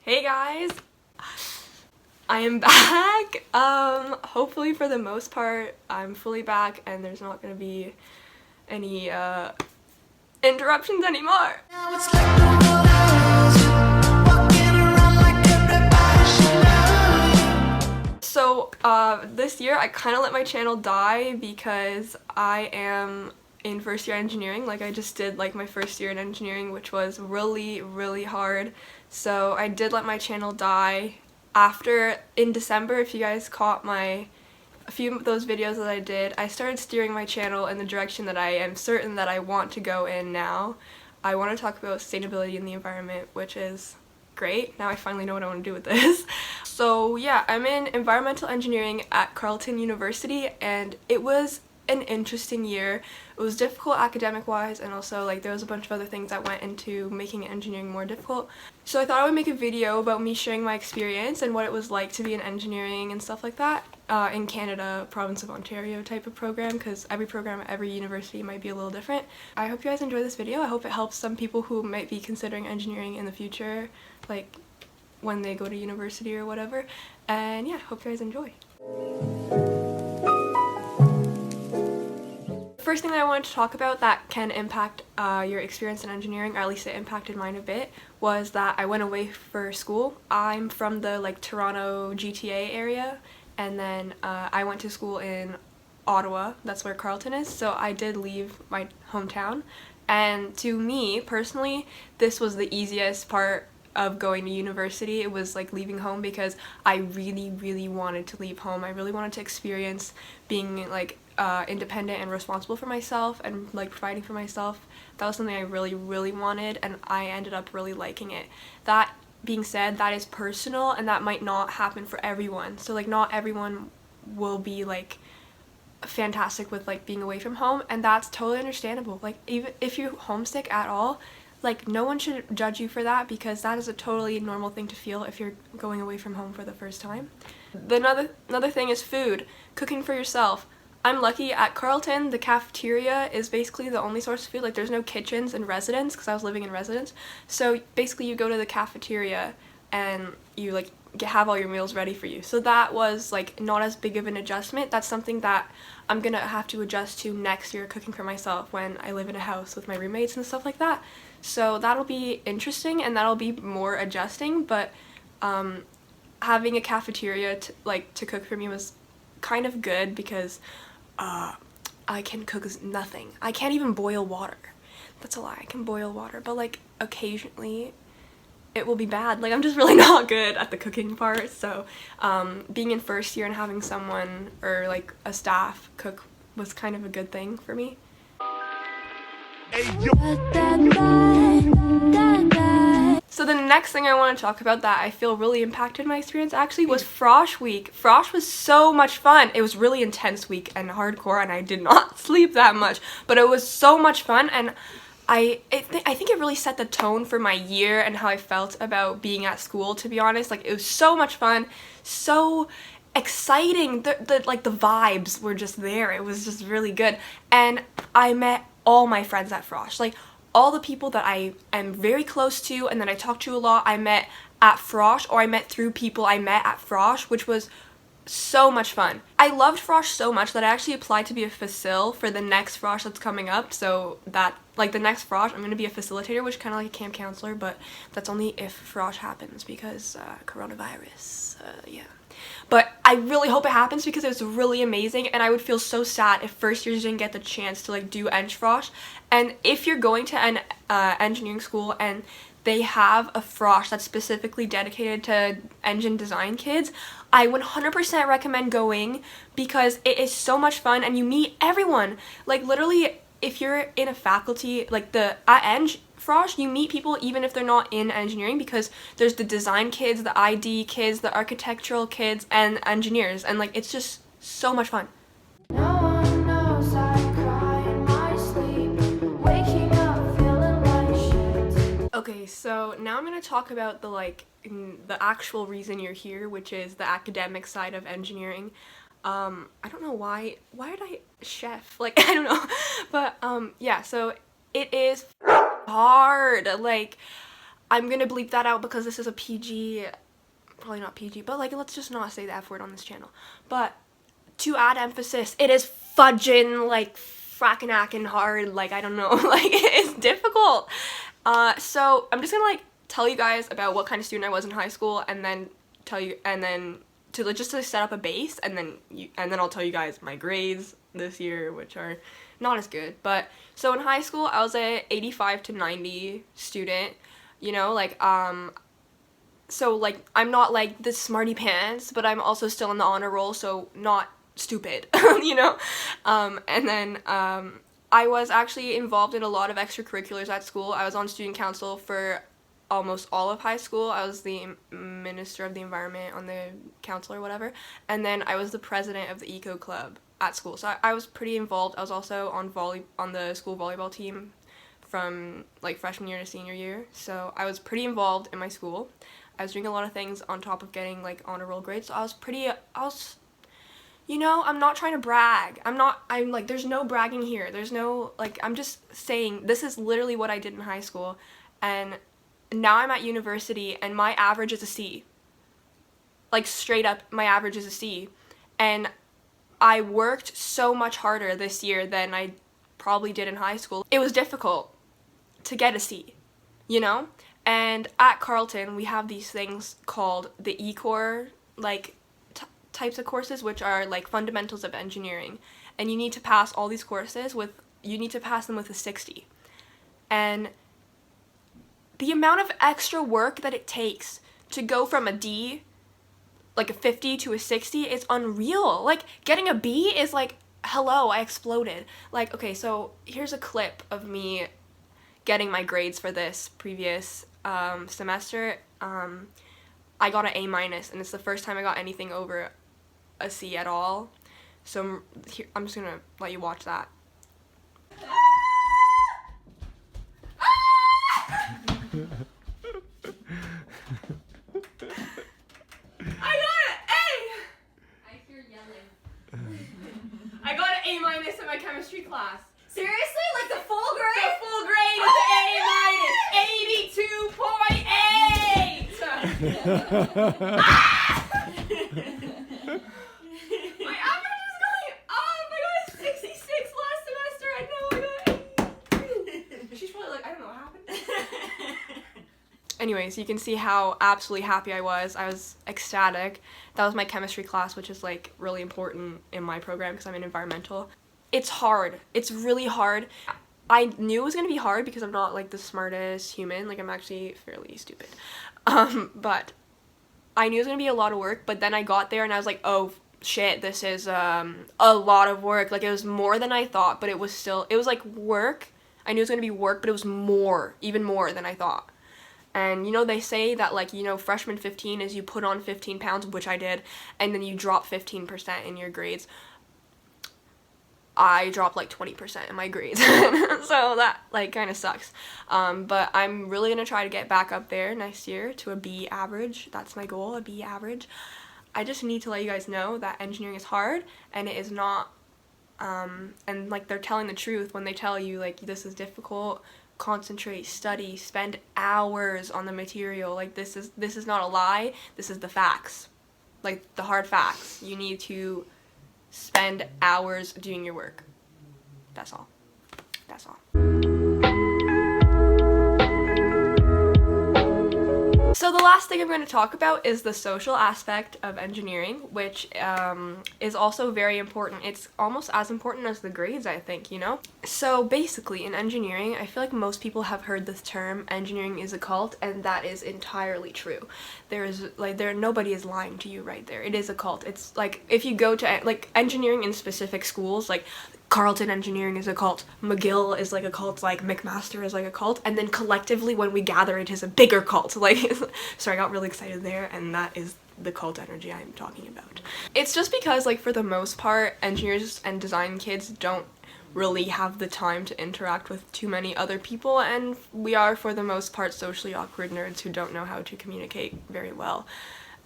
Hey guys, I am back. Hopefully for the most part I'm fully back and there's not gonna be any interruptions anymore. So this year I kind of let my channel die because I am in first year engineering. Like, I just did like my first year in engineering, which was really hard. So I did let my channel die after, in December, if you guys caught a few of those videos that I did, I started steering my channel in the direction that I am certain that I want to go in now. I want to talk about sustainability in the environment, which is great. Now I finally know what I want to do with this. So yeah, I'm in environmental engineering at Carleton University, and it was an interesting year. It was difficult academic wise, and also like there was a bunch of other things that went into making engineering more difficult. So I thought I would make a video about me sharing my experience and what it was like to be in engineering and stuff like that in Canada, province of Ontario type of program, because every program at every university might be a little different. I hope you guys enjoy this video. I hope it helps some people who might be considering engineering in the future, like when they go to university or whatever. And yeah, hope you guys enjoy. First thing that I wanted to talk about that can impact your experience in engineering, or at least it impacted mine a bit, was that I went away for school. I'm from the like Toronto GTA area, and then I went to school in Ottawa. That's where Carleton is, so I did leave my hometown. And to me personally, this was the easiest part of going to university. It was like leaving home, because I really wanted to leave home. I really wanted to experience being like independent and responsible for myself and like providing for myself. That was something I really wanted, and I ended up really liking it. That being said, that is personal, and that might not happen for everyone. So like not everyone will be like fantastic with like being away from home, and that's totally understandable. Like, even if you're homesick at all, like no one should judge you for that, because that is a totally normal thing to feel if you're going away from home for the first time. Another thing is food. Cooking for yourself. I'm lucky at Carleton, the cafeteria is basically the only source of food. Like, there's no kitchens in residence, because I was living in residence. So basically you go to the cafeteria and you like have all your meals ready for you. So that was like not as big of an adjustment. That's something that I'm gonna have to adjust to next year, cooking for myself when I live in a house with my roommates and stuff like that. So that'll be interesting, and that'll be more adjusting, but having a cafeteria to cook for me was kind of good, because I can cook nothing. I can't even boil water. That's a lie. I can boil water, but like occasionally it will be bad. Like, I'm just really not good at the cooking part. So being in first year and having someone or like a staff cook was kind of a good thing for me. So the next thing I want to talk about that I feel really impacted my experience actually was frosh week. Frosh was so much fun. It was really intense week and hardcore, and I did not sleep that much, but it was so much fun, and I think it really set the tone for my year and how I felt about being at school, to be honest. Like, it was so much fun, so exciting. The vibes were just there. It was just really good, and I met all my friends at frosh. Like, all the people that I am very close to and that I talk to a lot, I met at frosh, or I met through people I met at frosh, which was so much fun. I loved frosh so much that I actually applied to be a facil for the next frosh that's coming up. So that, like, the next frosh, I'm going to be a facilitator, which is kind of like a camp counselor, but that's only if frosh happens, because coronavirus, yeah. But I really hope it happens, because it was really amazing, and I would feel so sad if first years didn't get the chance to like do eng frosh. And if you're going to an engineering school and they have a frosh that's specifically dedicated to engine design kids, I 100% recommend going, because it is so much fun and you meet everyone. Like, literally, if you're in a faculty, like at eng frosh, you meet people even if they're not in engineering, because there's the design kids, the ID kids, the architectural kids, and engineers, and like it's just so much fun. Okay, so now I'm going to talk about the actual reason you're here, which is the academic side of engineering. I don't know why did I chef? Like, I don't know. But yeah, so it is hard. Like, I'm gonna bleep that out because this is a PG, probably not PG, but like let's just not say the F word on this channel. But to add emphasis, it is fudging like frackin' ackin' hard, like I don't know, like it's difficult. So I'm just gonna like tell you guys about what kind of student I was in high school, and then just to set up a base, and then I'll tell you guys my grades this year, which are not as good. But so in high school I was a 85 to 90 student, you know, like so like I'm not like the smarty pants, but I'm also still in the honor roll, so not stupid, you know. And then I was actually involved in a lot of extracurriculars at school. I was on student council for almost all of high school. I was the minister of the environment on the council or whatever, and then I was the president of the eco club at school, so I was pretty involved. I was also on the school volleyball team from like freshman year to senior year, so I was pretty involved in my school. I was doing a lot of things on top of getting like honor roll grades, so you know, I'm not trying to brag. I'm like, there's no bragging here. There's no, like, I'm just saying this is literally what I did in high school, and now I'm at university and my average is a C. Like, straight up, my average is a C. And I worked so much harder this year than I probably did in high school. It was difficult to get a C, you know? And at Carleton, we have these things called the E-Core, like, types of courses, which are like fundamentals of engineering, and you need to pass all these courses you need to pass them with a 60. And the amount of extra work that it takes to go from a D, like a 50, to a 60 is unreal. Like, getting a B is like, hello, I exploded. Like, okay, so here's a clip of me getting my grades for this previous semester. I got an A-, and it's the first time I got anything over a C at all. So I'm just gonna let you watch that. I got an A! I hear yelling. I got an A- in my chemistry class. Seriously? Like the full grade? The full grade is an A-, 82.8! My average is going up! I got a 66 last semester. I know, I got 80. She's probably like, I don't know what happened. Anyways, you can see how absolutely happy I was. I was ecstatic. That was my chemistry class, which is like really important in my program because I'm in environmental. It's hard. It's really hard. I knew it was gonna be hard because I'm not like the smartest human. Like, I'm actually fairly stupid. But I knew it was gonna be a lot of work, but then I got there and I was like, oh shit, this is a lot of work. Like, it was more than I thought, but it was like work. I knew it was gonna be work, but it was even more than I thought. And you know, they say that, like, you know, freshman 15 is you put on 15 pounds, which I did, and then you drop 15% in your grades. I dropped like 20% in my grades. So that like kind of sucks. But I'm really gonna try to get back up there next year to a B average. That's my goal, a B average. I just need to let you guys know that engineering is hard, and it is not, and like they're telling the truth when they tell you like this is difficult. Concentrate, study, spend hours on the material. Like, this is not a lie. This is the facts, like the hard facts. You need to spend hours doing your work. That's all. That's all. So the last thing I'm going to talk about is the social aspect of engineering, which is also very important. It's almost as important as the grades, I think, you know? So basically, in engineering, I feel like most people have heard this term, engineering is a cult, and that is entirely true. Nobody is lying to you right there. It is a cult. It's like, if you go to, like, engineering in specific schools, like, Carleton Engineering is a cult, McGill is like a cult, like McMaster is like a cult, and then collectively when we gather it is a bigger cult. Like, so I got really excited there, and that is the cult energy I'm talking about. It's just because, like, for the most part, engineers and design kids don't really have the time to interact with too many other people, and we are for the most part socially awkward nerds who don't know how to communicate very well.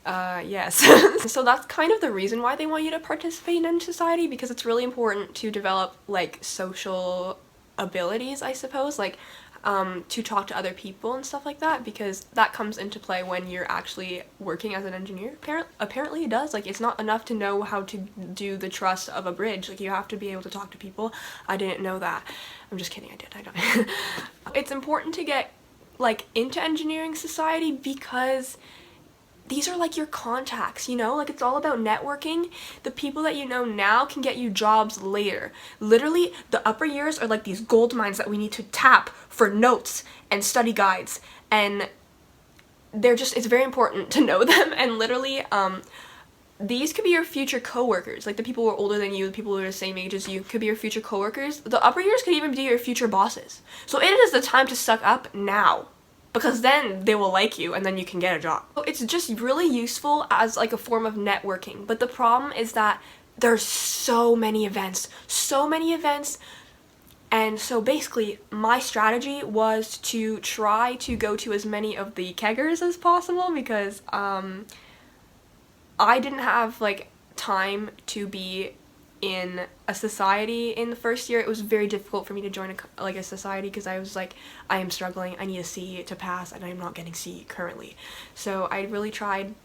Yes. So that's kind of the reason why they want you to participate in society, because it's really important to develop, like, social abilities, I suppose. Like, to talk to other people and stuff like that, because that comes into play when you're actually working as an engineer. Apparently it does. Like, it's not enough to know how to do the truss of a bridge. Like, you have to be able to talk to people. I didn't know that. I'm just kidding, I did. I don't. It's important to get like into engineering society because these are like your contacts, you know? Like, it's all about networking. The people that you know now can get you jobs later. Literally, the upper years are like these gold mines that we need to tap for notes and study guides. And they're just, it's very important to know them. And literally, these could be your future coworkers. Like, the people who are older than you, the people who are the same age as you could be your future coworkers. The upper years could even be your future bosses. So it is the time to suck up now, because then they will like you and then you can get a job. So it's just really useful as like a form of networking. But the problem is that there's so many events. And so basically my strategy was to try to go to as many of the keggers as possible, because I didn't have like time to be in a society in the first year. It was very difficult for me to join a society, because I was like, I am struggling, I need a C to pass, and I'm not getting C currently. So I really tried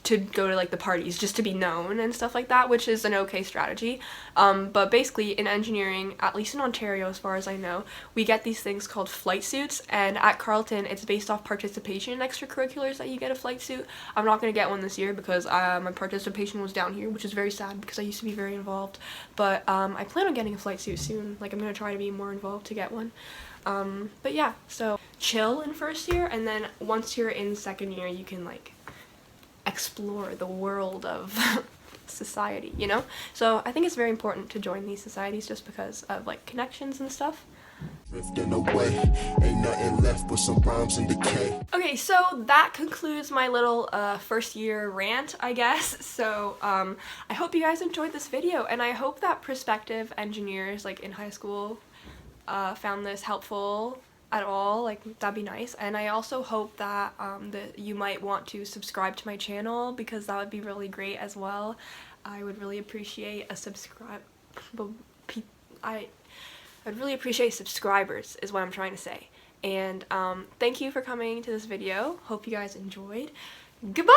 to go to like the parties just to be known and stuff like that, which is an okay strategy. But basically in engineering, at least in Ontario as far as I know, we get these things called flight suits, and at Carleton it's based off participation in extracurriculars that you get a flight suit. I'm not going to get one this year because my participation was down here, which is very sad because I used to be very involved. But I plan on getting a flight suit soon. Like, I'm going to try to be more involved to get one. But yeah, so chill in first year, and then once you're in second year you can like explore the world of society, you know? So I think it's very important to join these societies just because of like connections and stuff. Away, ain't nothing left but some bombs and decay. Okay, so that concludes my little first year rant, I guess. So I hope you guys enjoyed this video, and I hope that prospective engineers like in high school found this helpful at all. Like, that'd be nice. And I also hope that that you might want to subscribe to my channel, because that would be really great as well. I would really appreciate a I'd really appreciate subscribers is what I'm trying to say. And thank you for coming to this video. Hope you guys enjoyed. Goodbye!